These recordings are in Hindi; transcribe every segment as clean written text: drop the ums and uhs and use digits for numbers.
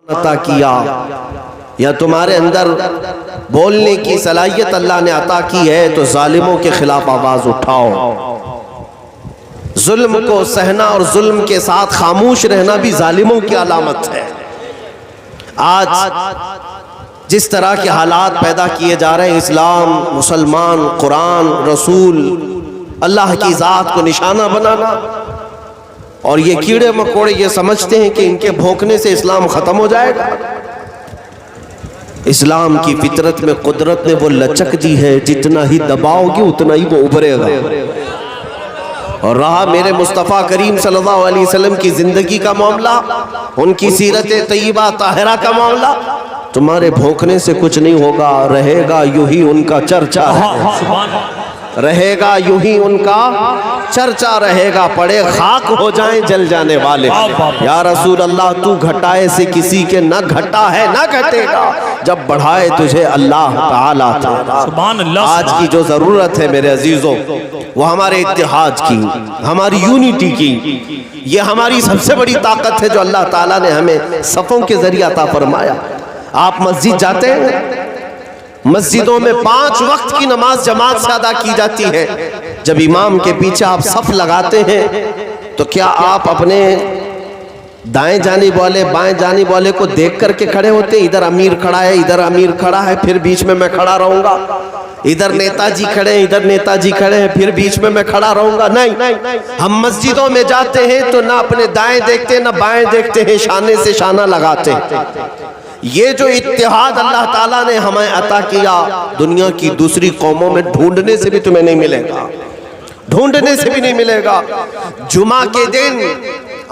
अता किया या तुम्हारे अंदर बोलने की सलाहियत अल्लाह ने अता की है तो जालिमों के खिलाफ आवाज उठाओ। जुल्म को सहना और जुल्म के साथ खामोश रहना भी जालिमों की अलामत है। आज जिस तरह के हालात पैदा किए जा रहे हैं, इस्लाम, मुसलमान, कुरान, रसूल, अल्लाह की ज़ात को निशाना बनाना, और ये कीड़े मकोड़े ये समझते हैं कि इनके भौंकने से इस्लाम खत्म हो जाएगा। इस्लाम की फितरत में कुदरत ने वो लचक दी है, जितना ही दबाओगे उतना ही वो उभरेगा। और रहा मेरे मुस्तफ़ा करीम सल्लल्लाहु अलैहि वसल्लम की जिंदगी का मामला, उनकी सीरत तय्यबा ताहिरा का मामला, तुम्हारे भौंकने से कुछ नहीं होगा। रहेगा यूं ही उनका चर्चा, रहेगा यूं ही उनका चर्चा रहेगा। पड़े खाक हो जाएं जल जाने वाले। या रसूल अल्लाह, तू घटाए से किसी के न घटा है न घटेगा, जब बढ़ाए तुझे अल्लाह ताला तेरा। आज की जो जरूरत है मेरे अजीजों, वो हमारे इत्तेहाद की, हमारी यूनिटी की। ये हमारी सबसे बड़ी ताकत है जो अल्लाह ताला ने हमें सफ़ों के जरिए अता फरमाया। आप मस्जिद जाते हैं, मस्जिदों में 5 वक्त की नमाज जमात से अदा की जाती है। जब इमाम के पीछे आप सफ लगाते हैं तो क्या आप अपने दाएं जानिब वाले बाएं जानिब वाले को देख करके खड़े होते हैं? इधर अमीर खड़ा है, इधर अमीर खड़ा है, फिर बीच में मैं खड़ा रहूंगा। इधर नेताजी खड़े हैं, इधर नेताजी खड़े हैं, फिर बीच में मैं खड़ा रहूंगा। नहीं, हम मस्जिदों में जाते हैं तो ना अपने दाएं देखते ना बाएं देखते हैं, शाने से शाना लगाते हैं। ये जो इत्तेहाद अल्लाह ताला ने हमें अता किया, दुनिया की दूसरी कौमों में ढूंढने से भी तुम्हें नहीं मिलेगा, ढूंढने से भी नहीं मिलेगा। जुमा के दिन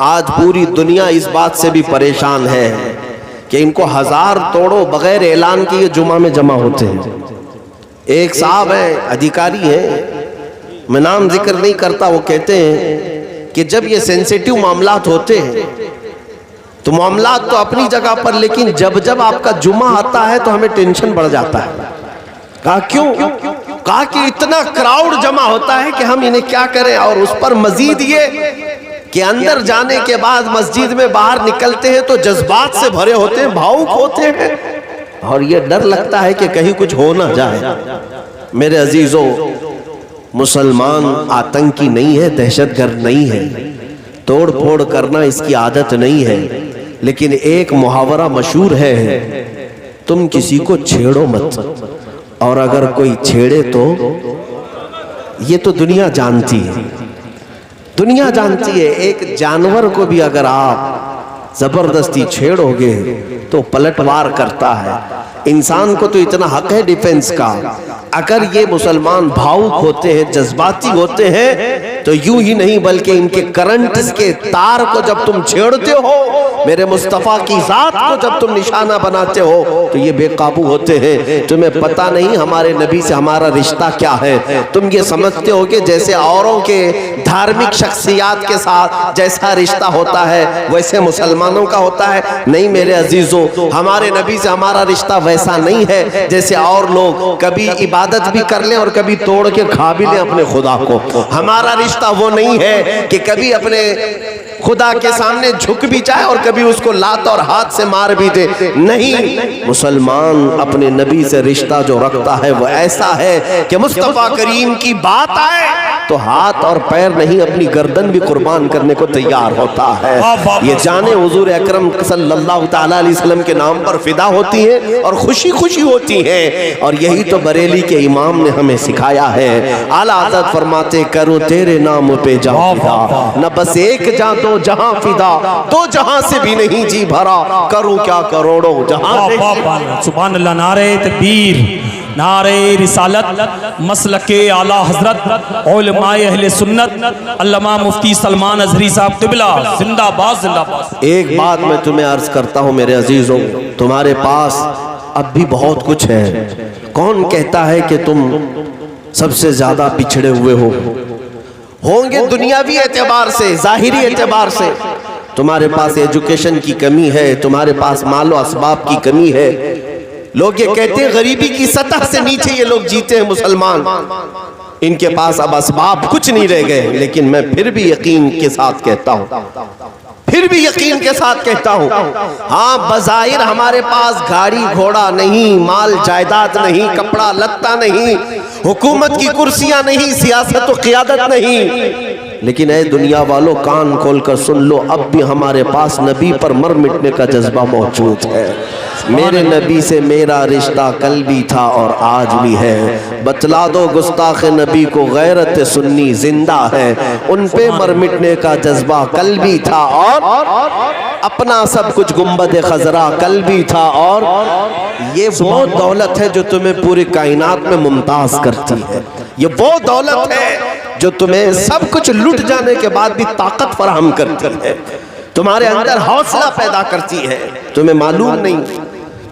आज पूरी दुनिया इस बात से भी परेशान है कि इनको 1000 तोड़ो बगैर ऐलान के ये जुमा में जमा होते हैं। एक साहब हैं, अधिकारी हैं, मैं नाम जिक्र नहीं करता, वो कहते हैं कि जब ये सेंसिटिव मामलात होते हैं तो मामलात तो अपनी जगह पर, लेकिन जब जब आपका जुमा आता है तो हमें टेंशन बढ़ जाता है। कहा क्यों? कहा कि इतना क्राउड जमा होता है कि हम इन्हें क्या करें। और उस पर मजीद ये कि अंदर जाने के बाद मस्जिद में बाहर निकलते हैं तो जज्बात से भरे होते हैं, भावुक होते हैं, और ये डर लगता है कि कहीं कुछ हो ना जाए। मेरे अजीजों, मुसलमान आतंकी नहीं है, दहशतगर्द नहीं है, तोड़ फोड़ करना इसकी आदत नहीं है। लेकिन एक मुहावरा मशहूर है, तुम किसी को छेड़ो मत, और अगर कोई छेड़े तो ये तो दुनिया जानती है, दुनिया जानती है। एक जानवर को भी अगर आप जबरदस्ती छेड़ोगे तो पलटवार करता है। इंसान को तो इतना हक है डिफेंस का। अगर ये मुसलमान भावुक होते हैं, जज्बाती होते हैं, तो यूं ही नहीं बल्कि इनके करंट के तार को जब तुम छेड़ते हो, मेरे मुस्तफ़ा की ज़ात को जब तुम निशाना बनाते हो, तो ये बेकाबू होते हैं। तुम्हें पता नहीं हमारे नबी से हमारा रिश्ता क्या है। तुम ये समझते हो कि जैसे औरों के धार्मिक शख्सियात के साथ जैसा रिश्ता होता है वैसे मुसलमानों का होता है। नहीं मेरे अजीजों, हमारे नबी से हमारा रिश्ता वैसा नहीं है जैसे और लोग कभी इबादत भी कर लें और कभी तोड़ के खा भी लें अपने खुदा को। हमारा रिश्ता वो नहीं है कि कभी अपने खुदा के सामने झुक भी जाए और कभी उसको लात और हाथ से मार भी दे। नहीं, मुसलमान अपने नबी से रिश्ता जो रखता है वो ऐसा है कि मुस्तफा करीम की बात आए तो हाथ और पैर नहीं, अपनी गर्दन भी कुर्बान करने को तैयार होता है। ये जाने हुजूर अकरम सल्लल्लाहु तआला अलैहि वसल्लम के नाम पर फिदा होती है और खुशी खुशी होती है। और यही तो बरेली के इमाम ने हमें सिखाया है। आला हज़रत फरमाते, करो तेरे नाम पे जा फिदा, न बस एक जा दो जहां फिदा, दो जहां से भी नहीं जी भरा, करूं क्या करोड़ों जहां। सुभान अल्लाह। नारे तकबीर, नारे रिसालत, मसलके आला हजरत उलमाए अहले सुन्नत अल्लामा मुफ्ती सलमान अजहरी साहब क़िबला जिंदाबाद जिंदाबाद। एक बात मैं तुम्हें अर्ज करता हूं मेरे अजीजों, तुम्हारे पास अब भी बहुत कुछ है। कौन कहता है कि तुम सबसे ज्यादा पिछड़े हुए होंगे दुनियावी एतबार से, जाहिरी एतबार से। तुम्हारे पास एजुकेशन की कमी है, तुम्हारे पास मालो असबाब की कमी है। लोग ये कहते हैं गरीबी की सतह से नीचे ये लोग जीते हैं मुसलमान, इनके पास अब असबाब कुछ नहीं रह गए। लेकिन मैं फिर भी यकीन के साथ कहता हूं, फिर भी यकीन के साथ कहता हूँ, हाँ बज़ाहिर हमारे पास गाड़ी घोड़ा नहीं, माल जायदाद नहीं, कपड़ा लत्ता नहीं, हुकूमत की कुर्सियां नहीं, सियासत और क़ियादत नहीं, लेकिन ऐ दुनिया वालों कान खोलकर सुन लो, अब भी हमारे पास नबी पर मर मिटने का जज्बा मौजूद है। मेरे नबी से मेरा रिश्ता कल भी था और आज भी है। बतला दो गुस्ताख नबी को गैरत सुन्नी जिंदा है, उन पे मर मिटने का जज्बा कल भी था और अपना सब कुछ गुंबद खजरा कल भी था। और ये वो दौलत है जो तुम्हें पूरी कायनात में मुमताज करती है। ये वो दौलत है जो तुम्हें सब कुछ लुट जाने के बाद भी ताकत फराहम करती है, तुम्हारे अंदर हौसला पैदा करती है। तुम्हें मालूम नहीं,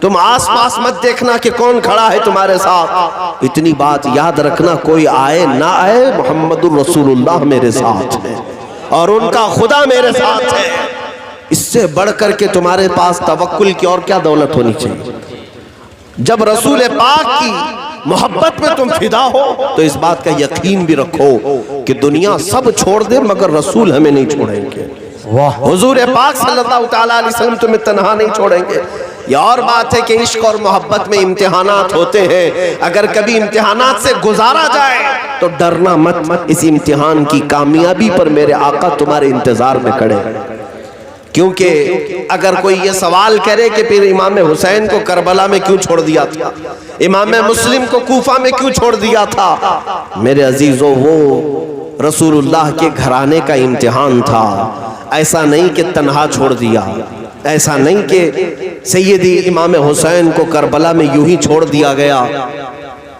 तुम आस पास मत देखना कि कौन खड़ा है तुम्हारे साथ, इतनी बात याद रखना, कोई आए ना आए मोहम्मदुर रसूलुल्लाह मेरे साथ है और उनका खुदा मेरे साथ है। इससे बढ़कर के तुम्हारे पास तवक्कुल की और क्या दौलत होनी चाहिए। जब रसूल पाक की मोहब्बत में तुम फिदा हो तो इस बात का यकीन भी रखो कि दुनिया सब छोड़ दे मगर रसूल हमें नहीं छोड़ेंगे। हुजूर पाक सल्लल्लाहु तआला अलैहि वसल्लम तुम्हें तन्हा नहीं छोड़ेंगे। यह और बात है कि इश्क और मोहब्बत में इम्तिहानात होते हैं, अगर कभी इम्तिहानात से गुजारा जाए तो डरना मत, इस इम्तिहान की कामयाबी पर मेरे आका तुम्हारे इंतजार में खड़े। क्योंकि अगर कोई ये सवाल करे कि फिर इमाम हुसैन को करबला में क्यों छोड़ दिया था, इमाम मुस्लिम को कूफा में क्यों छोड़ दिया था, मेरे अजीजों वो रसूलुल्लाह के घराने का इम्तिहान था। ऐसा नहीं कि तन्हा छोड़ दिया, ऐसा नहीं कि सैयदी इमाम हुसैन को करबला में यूं ही छोड़ दिया गया।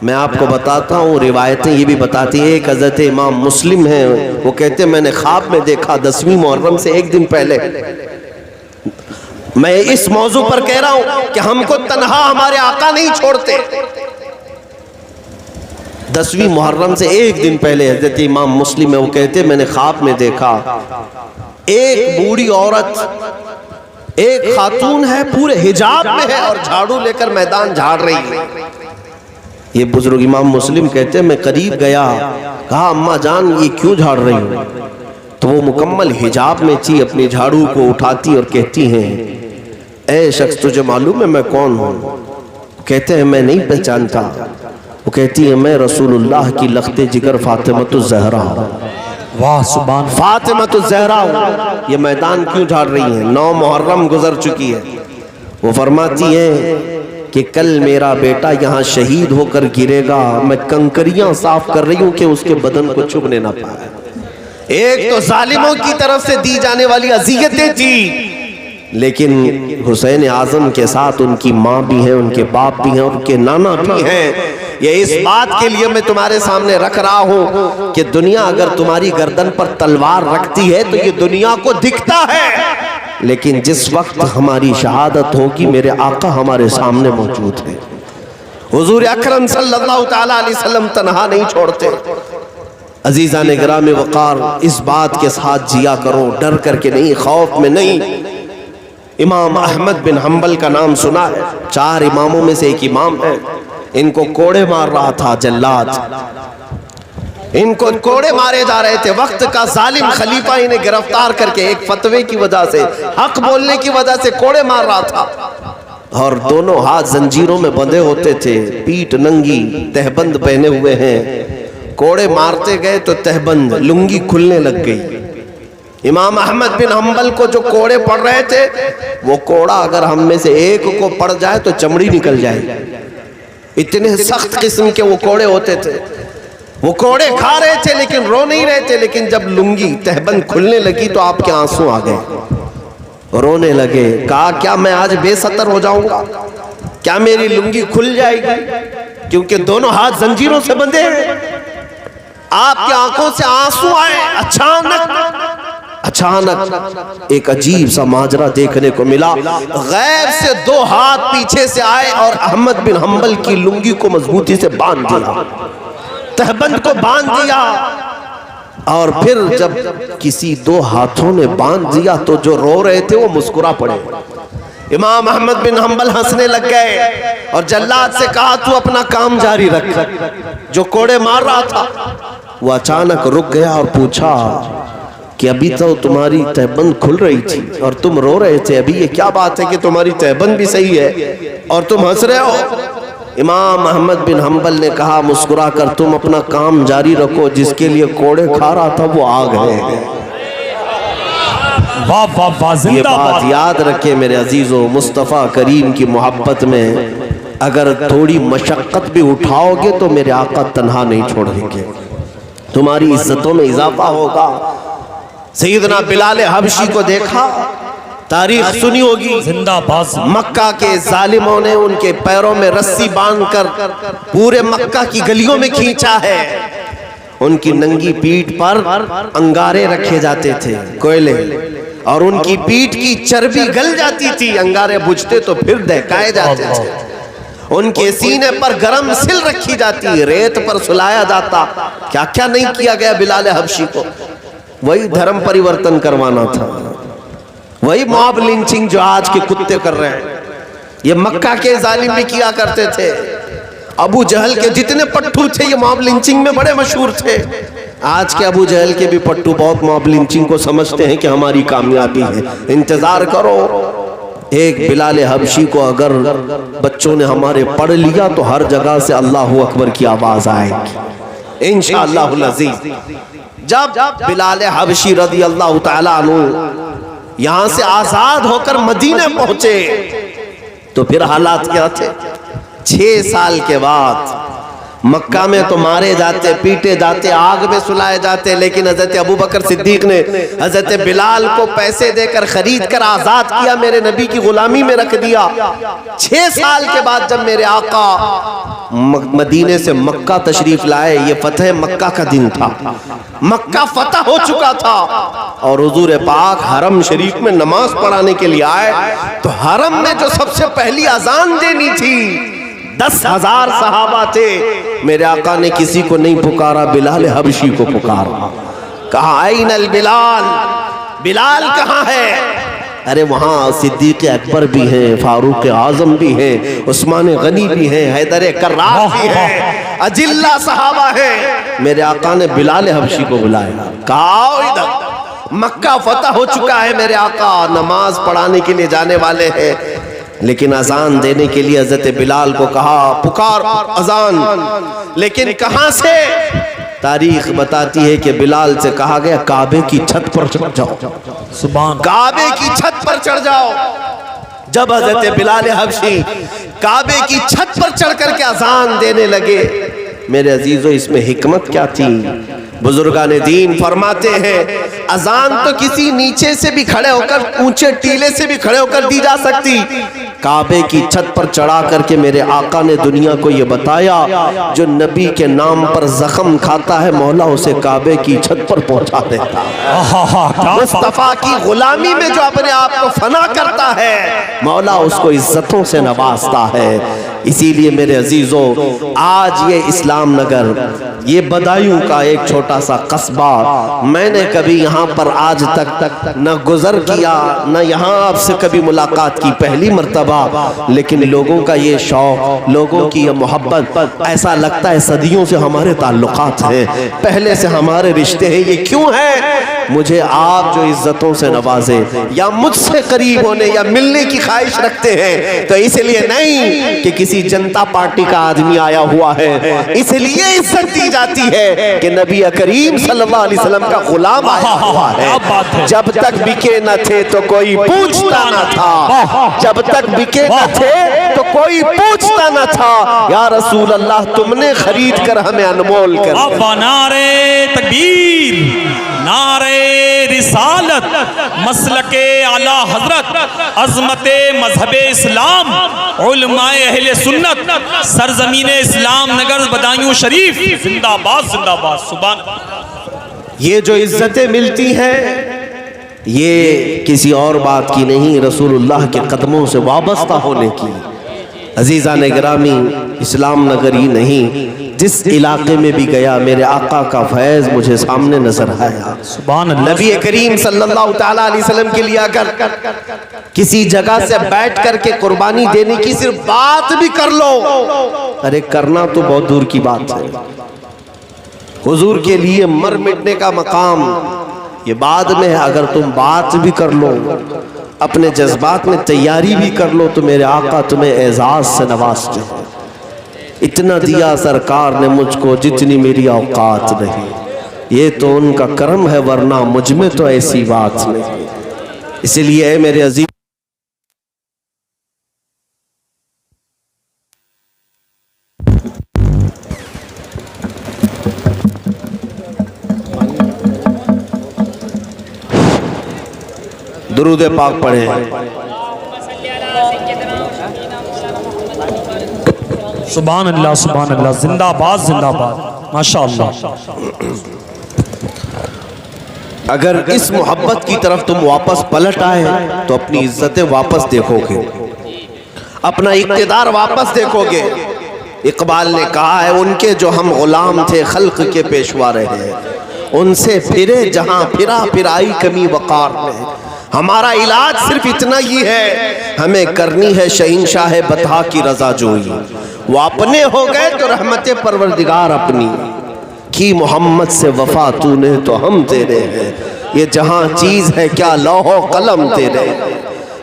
मैं आपको बताता हूँ, रिवायतें ये भी बताती है, एक हज़रत इमाम मुस्लिम हैं, वो कहते हैं मैंने ख्वाब में देखा 10वीं मुहर्रम से एक दिन पहले, मैं इस मौजू पर कह रहा हूँ कि हमको तन्हा हमारे आका नहीं छोड़ते। 10वीं मुहर्रम से एक दिन पहले हज़रत इमाम मुस्लिम है, वो कहते मैंने ख्वाब में देखा एक बूढ़ी औरत, एक खातून है, पूरे हिजाब में है और झाड़ू लेकर मैदान झाड़ रही है। ये बुजुर्ग इमाम मुस्लिम कहते हैं मैं करीब गया, कहा अम्मा जान ये क्यों झाड़ रही हो, तो वो मुकम्मल हिजाब में थी, अपनी झाड़ू को उठाती और कहती हैं ऐ शख्स तुझे मालूम है मैं कौन हूँ। कहते हैं मैं नहीं पहचानता। वो कहती है मैं रसूलुल्लाह की लख्ते जिगर फातिमतुज़ ज़हरा हूँ। वाह सुभान, फातिमतुज़ ज़हरा हूँ। ये मैदान क्यों झाड़ रही है, 9 मुहर्रम गुजर चुकी है। वो फरमाती है कि कल मेरा बेटा यहाँ शहीद होकर गिरेगा, मैं कंकरियां साफ कर रही हूँ कि उसके बदन को चुभने ना पाए। एक तो जालिमों की तरफ से दी जाने वाली अज़ियतें थी, लेकिन हुसैन आज़म के साथ उनकी माँ भी है, उनके बाप भी हैं, उनके नाना भी हैं। ये इस बात के लिए मैं तुम्हारे सामने रख रहा हूँ कि दुनिया अगर तुम्हारी गर्दन पर तलवार रखती है तो ये दुनिया को दिखता है, लेकिन जिस वक्त हमारी शहादत होगी मेरे आका हमारे सामने मौजूद है। हुजूर अकरम सल्लल्लाहु तआला अलैहि वसल्लम तन्हा नहीं छोड़ते। अजीज़ान गिराम वक़ार, इस बात के साथ जिया करो, डर करके नहीं, खौफ में नहीं। इमाम अहमद बिन हम्बल का नाम सुना है, 4 इमामों में से एक इमाम है। इनको कोड़े मार रहा था जल्लाद, इनको कोड़े मारे जा रहे थे। वक्त का जालिम खलीफा इन्हें गिरफ्तार करके एक फतवे की वजह से, हक बोलने की वजह से कोड़े मार रहा था और दोनों हाथ जंजीरों में बंधे होते थे, पीठ नंगी, तहबंद पहने हुए हैं। कोड़े मारते गए तो तहबंद लुंगी खुलने लग गई। इमाम अहमद बिन हम्बल को जो कोड़े पड़ रहे थे, वो कोड़ा अगर हम में से एक को पड़ जाए तो चमड़ी निकल जाए, इतने सख्त किस्म के वो कोड़े होते थे। वो कोड़े खा रहे थे लेकिन रो नहीं रहे थे, लेकिन जब लुंगी तहबंद खुलने लगी तो आपके आंसू आ गए, रोने लगे। कहा क्या मैं आज बेसतर हो जाऊंगा, क्या मेरी लुंगी खुल जाएगी, क्योंकि दोनों हाथ जंजीरों से बंधे हैं। आपकी आंखों से आंसू आए। अचानक एक अजीब सा माजरा देखने को मिला। गैर से 2 हाथ पीछे से आए और अहमद बिन हम्बल की लुंगी को मजबूती से बांध दिया, तहबंद को बांध दिया। और फिर जब किसी 2 हाथों ने बांध दिया तो जो रो रहे थे वो मुस्कुरा पड़े। इमाम अहमद बिन हम्बल हंसने लग गए और जल्लाद से कहा तू अपना काम जारी रख। जो कोड़े मार रहा था वो अचानक रुक गया और पूछा कि अभी तो तुम्हारी तहबंद खुल रही थी और तुम रो रहे थे, अभी ये क्या बात है कि तुम्हारी तहबंद भी सही है और तुम हंस रहे हो। इमाम अहमद बिन हम्बल ने कहा मुस्कुराकर, तुम अपना काम जारी रखो, जिसके लिए कोड़े खा रहा था वो आ गए हैं। वाह वाह वाह, ये बात याद रखे मेरे अजीजों, मुस्तफ़ा करीम की मोहब्बत में अगर थोड़ी मशक्क़त भी उठाओगे तो मेरे आका तन्हा नहीं छोड़ेंगे, तुम्हारी इज्जतों में इजाफा होगा। सैयदना बिलाल हबशी को देखा, तारीख सुनी होगी, जिंदाबाद। मक्का के जालिमों ने उनके पैरों में रस्सी बांधकर पूरे मक्का की गलियों में खींचा है। उनकी नंगी पीठ पर अंगारे रखे जाते थे, कोयले, और उनकी पीठ की चर्बी गल जाती थी, अंगारे बुझते तो फिर दहकाए जाते थे। उनके सीने पर गरम सिल रखी जाती, रेत पर सुलाया जाता। क्या क्या नहीं किया गया बिलाल हबशी को। वही धर्म परिवर्तन करवाना था, वही मॉब लिंचिंग जो आज के कुत्ते कर रहे हैं, ये मक्का के जालिम भी किया करते थे। अबू जहल के जितने पट्टू थे ये मॉब लिंचिंग में बड़े मशहूर थे। आज के अबू जहल के भी पट्टू बहुत मॉब लिंचिंग को समझते हैं कि हमारी कामयाबी है। इंतजार करो, एक बिलाल हबशी को अगर बच्चों ने हमारे पढ़ लिया तो हर जगह से अल्लाह अकबर की आवाज आएगी इंशाअल्लाहुल अज़ीज़। जब बिलाल हबशी रज़ी अल्लाह तआला अन्हु यहां से आजाद होकर मदीने पहुंचे तो फिर हालात क्या थे। 6 साल के बाद मक्का में तो मारे जाते, पीटे जाते, आग में सुलाए जाते, लेकिन हजरत अबू बकर सिद्दीक ने हजरत बिलाल को पैसे देकर खरीद कर आजाद किया, मेरे नबी की गुलामी में रख दिया। 6 साल के बाद जब मेरे आका मदीने से मक्का तशरीफ लाए, ये फतह मक्का का दिन था, मक्का फतह हो चुका था और हुजूर पाक हरम शरीफ में नमाज पढ़ाने के लिए आए तो हरम में जो सबसे पहली अजान देनी थी 10,000 सहाबा थे। मेरे आका ने किसी को नहीं पुकारा, बिलाल हबशी को पुकारा, कहा ऐनल बिलाल, बिलाल कहाँ है? अरे वहाँ सिद्दीक अकबर भी हैं, फारूक आजम भी हैं, उस्मान गनी भी हैं, हैदर कर्रार भी हैं, अजिल्ला सहाबा हैं। मेरे आका ने बिलाल हबशी को बुलाया, कहा इधर मक्का फतह हो चुका है, मेरे आका नमाज पढ़ाने के लिए जाने वाले हैं, लेकिन अजान देने के लिए हजरत बिलाल को कहा पुकार अजान, लेकिन कहां से? तारीख बताती है कि बिलाल से कहा गया काबे की छत पर चढ़ जाओ, सुभान, काबे की छत पर चढ़ जाओ। जब हजरत बिलाल हबशी काबे की छत पर चढ़ करके अजान देने लगे, मेरे अजीजों इसमें हिकमत क्या थी? बुजुर्गान दीन फरमाते हैं अजान तो किसी नीचे से भी खड़े होकर, ऊंचे टीले से भी खड़े होकर दी जा सकती, काबे की छत पर चढ़ा करके मेरे आका ने दुनिया को ये बताया जो नबी के नाम पर जख्म खाता है मौला उसे काबे की छत पर पहुंचा देता है। मुस्तफा की गुलामी में जो अपने आप को फना करता है मौला उसको इज्जतों से नवाजता है। इसीलिए मेरे अजीजों आज ये इस्लाम नगर, ये बदायूं का एक छोटा सा कस्बा, मैंने कभी यहाँ पर आज तक न गुजर किया न यहाँ आपसे कभी मुलाकात की, पहली मर्तबा, लेकिन लोगों का ये शौक, लोगों की ये मोहब्बत, ऐसा लगता है सदियों से हमारे ताल्लुकात हैं, पहले से हमारे रिश्ते हैं। ये क्यों है? मुझे आप जो इज्जतों से नवाजे या मुझसे करीब होने या मिलने की ख्वाहिश रखते हैं तो इसलिए नहीं कि किसी जनता पार्टी का आदमी आया हुआ है, इसलिए इज्जत दी जाती है कि नबी करीम सल्लल्लाहु अलैहि वसल्लम का गुलाम आया हुआ है। जब तक बिके न थे तो कोई पूछता न था, जब तक बिके न थे तो कोई पूछता न था, या रसूल अल्लाह तुमने खरीद कर हमें अनमोल कर दिया। नारे तकबीर, नारे रिसालत, मसलके आला हजरत, अजमते मजहब इस्लाम, उलमाए अहले सुन्नत, सरजमीने इस्लाम नगर बदायूं शरीफ, जिंदाबाद जिंदाबाद, सुभान। ये जो इज्जतें मिलती हैं ये किसी और बात की नहीं, रसूलुल्लाह के कदमों से वाबस्ता होने की। अजीज़ा ने गिरामी, इस्लाम नगर ही नहीं जिस इलाके में भी गया मेरे आका का फैज़ मुझे सामने नजर आया। सुभान अल्लाह। नबी करीम सल्लल्लाहु तआला अलैहि वसल्लम के लिए अगर किसी जगह से बैठ करके कुर्बानी देने की सिर्फ बात भी कर लो, अरे करना तो बहुत दूर की बात है, हुजूर के लिए मर मिटने का मकाम ये बाद में है। अगर तुम बात भी कर लो, अपने जज्बात में तैयारी भी कर लो, तो मेरे आका तुम्हें एजाज से नवाजते हैं। इतना दिया सरकार ने मुझको जितनी मेरी औकात नहीं, ये तो उनका करम है, वरना मुझ में तो ऐसी बात नहीं। इसलिए मेरे अजीज, दुरूद पाक पढ़े। सुभान अल्लाह, सुभान अल्लाह, जिंदाबाद जिंदाबाद, माशाअल्लाह। अगर इस मोहब्बत की तरफ तुम वापस पलट आए तो अपनी इज्जतें वापस देखोगे, अपना इक़्तिदार वापस देखोगे। इकबाल ने कहा है, उनके जो हम गुलाम थे खल्क के पेशवा रहे, उनसे फिरे जहां फिरा फिराई कमी वकार में। हमारा इलाज सिर्फ इतना ही है, हमें करनी है शहींशाह बता की रजा जोई। वो अपने हो गए तो रहमते परवरदिगार अपनी की, मोहम्मद से वफा तूने तो हम तेरे हैं। ये जहां चीज है क्या लौहो कलम तेरे,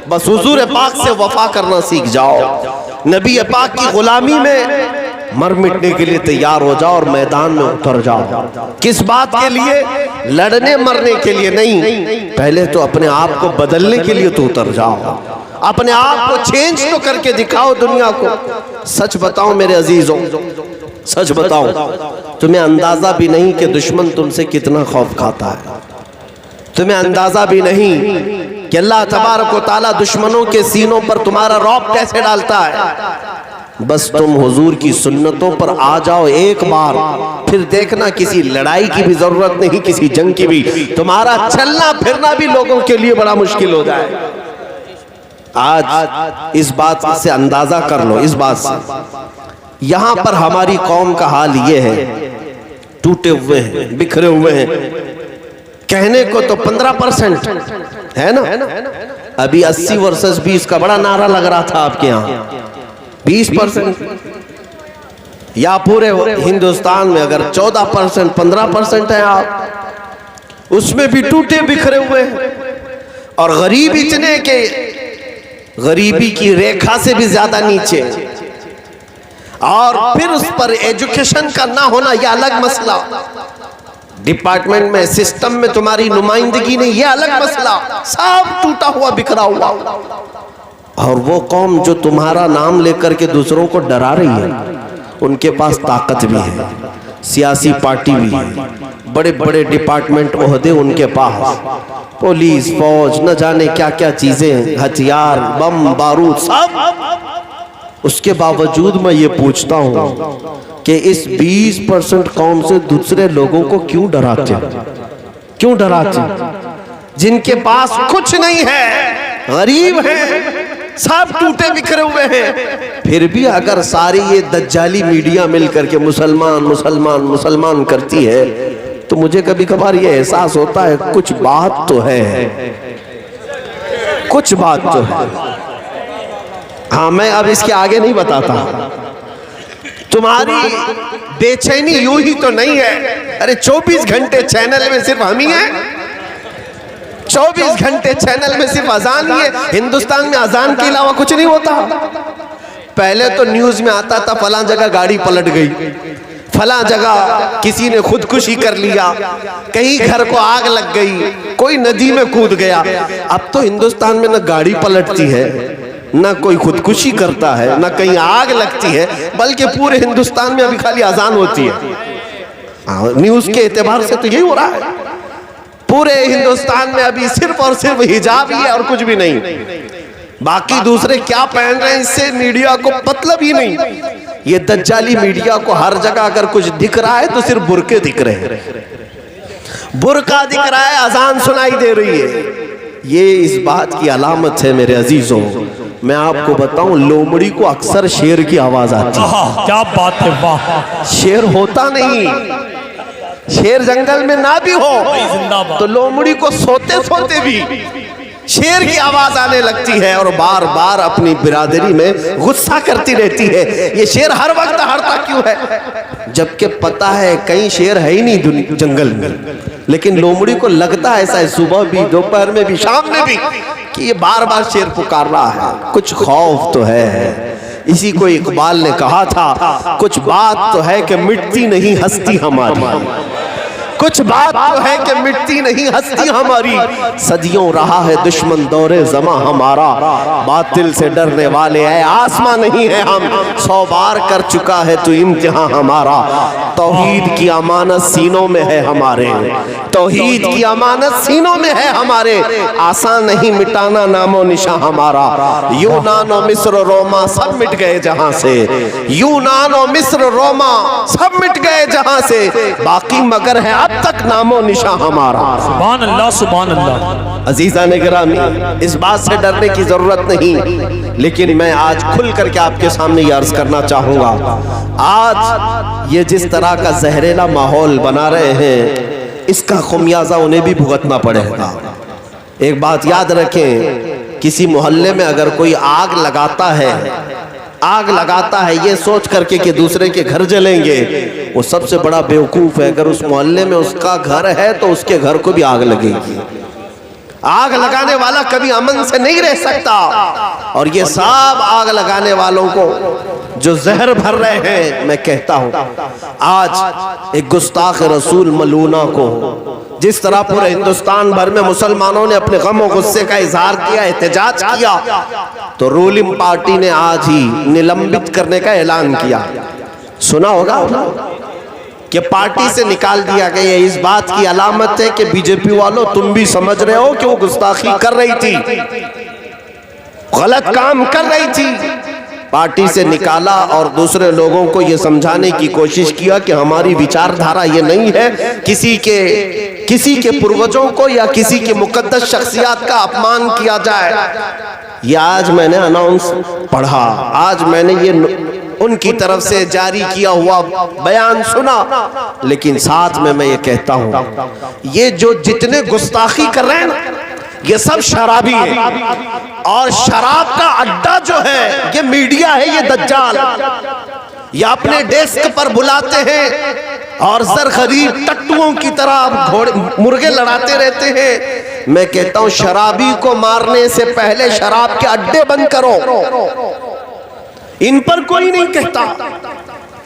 बस हुजूर पाक से वफा करना सीख जाओ। नबी पाक की गुलामी में मर मिटने के लिए तैयार हो जाओ और मैदान में उतर जाओ। किस बात के लिए? लड़ने मरने के लिए नहीं, पहले तो अपने आप को बदलने के लिए तो उतर जाओ। अपने आप को चेंज तो करके दिखाओ दुनिया को। सच बताओ मेरे अजीजों, सच बताओ, तुम्हें अंदाजा भी नहीं कि दुश्मन तुमसे कितना खौफ खाता है। तुम्हें अंदाजा भी नहीं कि अल्लाह तबारक व तआला दुश्मनों के सीनों पर तुम्हारा रौब कैसे डालता है। बस तुम हुजूर की सुन्नतों पर आ जाओ एक बार, फिर देखना किसी लड़ाई की भी जरूरत नहीं, किसी जंग की भी। तुम्हारा चलना फिरना भी लोगों के लिए बड़ा मुश्किल हो जाए। आज इस बात से अंदाजा कर लो, इस बात से यहां पर हमारी कौम का हाल ये है, टूटे हुए हैं, बिखरे हुए हैं। कहने को तो 15% है ना, अभी 80 वर्सेस 20 का बड़ा नारा लग रहा था आपके यहाँ। 20% या पूरे हिंदुस्तान में अगर 14% 15% है आप, उसमें भी टूटे बिखरे हुए हैं। और गरीब इतने के गरीबी की रेखा से भी ज्यादा नीचे, और फिर उस पर एजुकेशन का ना होना यह अलग मसला। डिपार्टमेंट में, सिस्टम में तुम्हारी नुमाइंदगी नहीं, यह अलग मसला। सब टूटा हुआ बिखरा हुआ। और वो कौम जो तुम्हारा नाम लेकर के दूसरों को डरा रही है, उनके पास ताकत भी है, सियासी पार्टी भी है, बड़े बड़े डिपार्टमेंट ओहदे उनके पास, पुलिस फौज न जाने क्या क्या चीजें, हथियार बम बारूद सब। उसके बावजूद मैं ये पूछता हूँ कि इस 20% कौम से दूसरे लोगों को क्यों डराते, क्यों डराते? जिनके पास कुछ नहीं है, गरीब है, सब टूटे बिखरे हुए हैं, फिर भी अगर सारी ये दज्जाली मीडिया मिलकर के मुसलमान मुसलमान मुसलमान करती है, तो मुझे कभी कभार ये एहसास होता है कुछ बात तो है, कुछ बात तो है। हाँ, मैं अब इसके आगे नहीं बताता। तुम्हारी बेचैनी यूं ही तो नहीं है। अरे 24 घंटे चैनल में सिर्फ हम ही हैं, 24 घंटे चैनल में सिर्फ अजान ही है। हिंदुस्तान में अजान के अलावा कुछ नहीं होता। पहले तो न्यूज में आता था फलां जगह गाड़ी पलट गई, फलां जगह किसी ने खुदकुशी कर लिया, कहीं घर को आग लग गई, कोई नदी में कूद गया। अब तो हिंदुस्तान में न गाड़ी पलटती है, न कोई खुदकुशी करता है, न कहीं आग लगती है, बल्कि पूरे हिंदुस्तान में अभी खाली अजान होती है। न्यूज के एतबार से तो यही हो रहा है। पूरे हिंदुस्तान में अभी सिर्फ और सिर्फ हिजाब ही है और कुछ भी नहीं। बाकी दूसरे क्या पहन रहे हैं इससे मीडिया को मतलब ही नहीं। ये दज्जाली मीडिया को हर जगह अगर कुछ दिख रहा है तो सिर्फ बुरके दिख रहे हैं, बुरका दिख रहा है, अजान सुनाई दे रही है। ये इस बात की अलामत है मेरे अजीजों। मैं आपको बताऊं, लोमड़ी को अक्सर शेर की आवाज आती है। क्या बात है, वाह। शेर होता नहीं, शेर जंगल में ना भी हो तो लोमड़ी को सोते सोते भी शेर की आवाज आने लगती है और बार बार अपनी बिरादरी में गुस्सा करती रहती है। ये शेर हर वक्त हारता क्यों है? जबकि पता है कहीं शेर है ही नहीं जंगल में, लेकिन लोमड़ी को लगता है ऐसा है, सुबह भी, दोपहर में भी, शाम में भी, कि ये बार बार शेर पुकार रहा है। कुछ खौफ तो है। इसी को इकबाल ने कहा था, कुछ बात तो है कि मिटती नहीं हस्ती हमारी, कुछ बात तो है कि मिटती नहीं हस्ती हमारी, सदियों रहा है दुश्मन दौरे ज़मा हमारा, बातिल से डरने वाले है आसमां नहीं है हम, 100 बार कर चुका है तू इम्तिहान हमारा, तौहीद की अमानत सीनों में है हमारे, तौहीद की अमानत सीनों में है हमारे, आसान नहीं मिटाना नामो निशा हमारा, यूनान और मिस्र रोमा सब मिट गए जहां से, यूनान और मिस्र रोमा सब मिट गए जहां से, बाकी मगर है अब तक नामो निशा हमारा। सुभान अल्लाह, सुभान अल्लाह। अजीज़ान गिरामी, इस बात से डरने की जरूरत नहीं, लेकिन मैं आज खुल करके आपके सामने ये अर्ज करना चाहूंगा, आज ये जिस तरह का जहरीला माहौल बना रहे हैं, इसका खुमियाजा उन्हें भी भुगतना पड़ेगा। एक बात याद रखें, किसी मोहल्ले में अगर कोई आग लगाता है ये सोच करके कि दूसरे के घर जलेंगे, वो सबसे बड़ा बेवकूफ है। अगर उस मोहल्ले में उसका घर है तो उसके घर को भी आग लगेगी। आग लगाने वाला कभी अमन से नहीं रह सकता, और ये सब आग लगाने वालों को जो जहर भर रहे हैं, मैं कहता हूं आज एक गुस्ताख रसूल मलूना को जिस तरह पूरे हिंदुस्तान भर में मुसलमानों ने अपने गम और गुस्से का इजहार किया, एहतजाज किया, तो रूलिंग पार्टी ने आज ही निलंबित करने का ऐलान किया। सुना होगा कि पार्टी से निकाल दिया गया। इस बात की अलामत है कि बीजेपी वालों तुम भी समझ रहे हो कि वो गुस्ताखी कर रही थी, गलत काम कर रही थी, पार्टी से निकाला और दूसरे लोगों को ये समझाने की कोशिश किया कि हमारी विचारधारा ये नहीं है किसी के पूर्वजों को या किसी के मुकद्दस शख्सियत का अपमान किया जाए। ये आज मैंने अनाउंस पढ़ा, आज मैंने ये उनकी तरफ से जारी किया हुआ बयान सुना, लेकिन साथ में मैं ये कहता हूं, ये जो जितने गुस्ताखी कर रहे हैं ना, ये सब शराबी है, और शराब का अड्डा जो है ये मीडिया है, ये दज्जाल। ये अपने डेस्क पर बुलाते हैं और ज़रख़रीब टट्टुओं की तरह घोड़े मुर्गे लड़ाते रहते हैं। मैं कहता हूं शराबी को मारने से पहले शराब के अड्डे बंद करो। इन पर कोई नहीं कहता।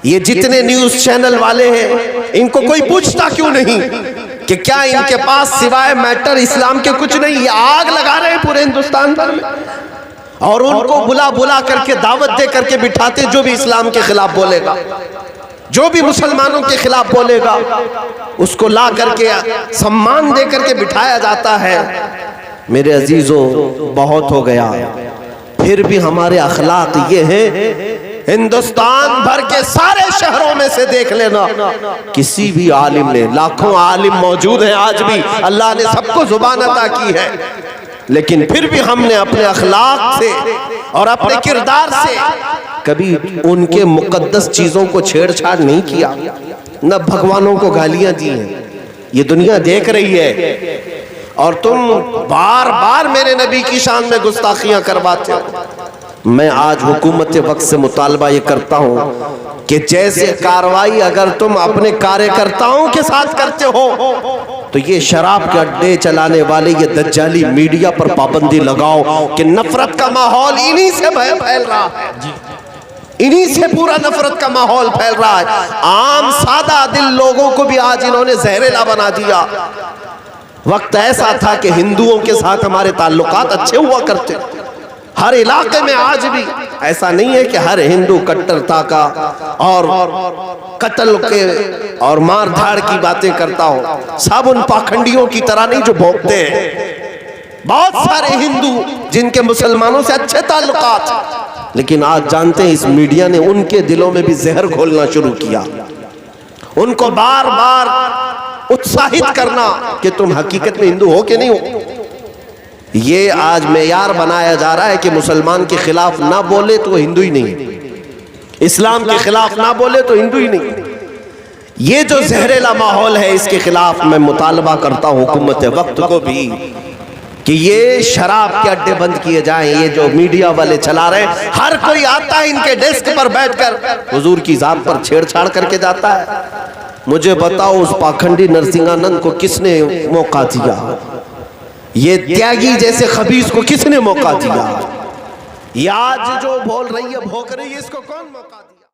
ये जितने न्यूज चैनल वाले हैं, इनको कोई पूछता क्यों नहीं कि क्या इनके पास सिवाय मैटर इस्लाम के कुछ नहीं? ये आग लगा रहे हैं पूरे हिंदुस्तान भर में, और उनको बुला बुला करके दावत दे करके बिठाते, जो भी इस्लाम के खिलाफ बोलेगा, जो भी मुसलमानों के खिलाफ बोलेगा, उसको ला करके सम्मान दे करके बिठाया जाता है। मेरे अजीजों, बहुत हो गया। फिर भी हमारे अखलाक ये हैं, हिंदुस्तान भर के सारे शहरों में से देख लेना, किसी भी आलिम ने, लाखों आलिम मौजूद हैं आज भी, अल्लाह ने सबको जुबान अता की है, लेकिन फिर भी हमने अपने अखलाक से और अपने किरदार से कभी उनके मुकद्दस चीजों को छेड़छाड़ नहीं किया, न भगवानों को गालियां दी हैं। ये दुनिया देख रही है, और तुम बार बार मेरे नबी की शान में गुस्ताखियां करवाते हो। मैं आज हुकूमत वक्त से मुतालबा ये करता हूं कि जैसे कार्रवाई अगर तुम अपने कार्यकर्ताओं के साथ करते हो, तो ये शराब के अड्डे चलाने वाले ये दज्जाली मीडिया पर पाबंदी लगाओ कि नफरत का माहौल इन्हीं से फैल रहा है, इन्हीं से पूरा नफरत का माहौल फैल रहा है। आम सादा दिल लोगों को भी आज इन्होंने जहरीला बना दिया। वक्त ऐसा था कि हिंदुओं के साथ हमारे ताल्लुकात अच्छे हुआ करते, हर इलाके में। आज भी ऐसा नहीं है कि हर हिंदू कट्टरता का और कत्ल के और मार धाड़ की बातें करता हो। सब उन पाखंडियों की तरह नहीं जो भोंकते हैं। बहुत सारे हिंदू जिनके मुसलमानों से अच्छे ताल्लुकात, लेकिन आज जानते हैं इस मीडिया ने उनके दिलों में भी जहर घोलना शुरू किया, उनको बार बार उत्साहित करना कि तुम हकीकत में हिंदू हो कि नहीं हो। ये आज मेयार बनाया जा रहा है कि मुसलमान के खिलाफ ना बोले तो हिंदू ही नहीं, इस्लाम के खिलाफ ना बोले तो हिंदू ही नहीं। ये जो जहरीला माहौल है, इसके खिलाफ मैं मुतालबा करता हूं हुकूमत वक्त को भी कि ये शराब के अड्डे बंद किए जाएं। ये जो मीडिया वाले चला रहे हैं, हर कोई आता है इनके डेस्क पर बैठकर हुजूर की जात पर छेड़छाड़ करके जाता है। मुझे बताओ उस पाखंडी नरसिंहानंद को किसने मौका दिया? ये त्यागी जैसे खबीस को किसने मौका दिया? ये आज जो बोल रही है, भोंक रही है, इसको कौन मौका दिया?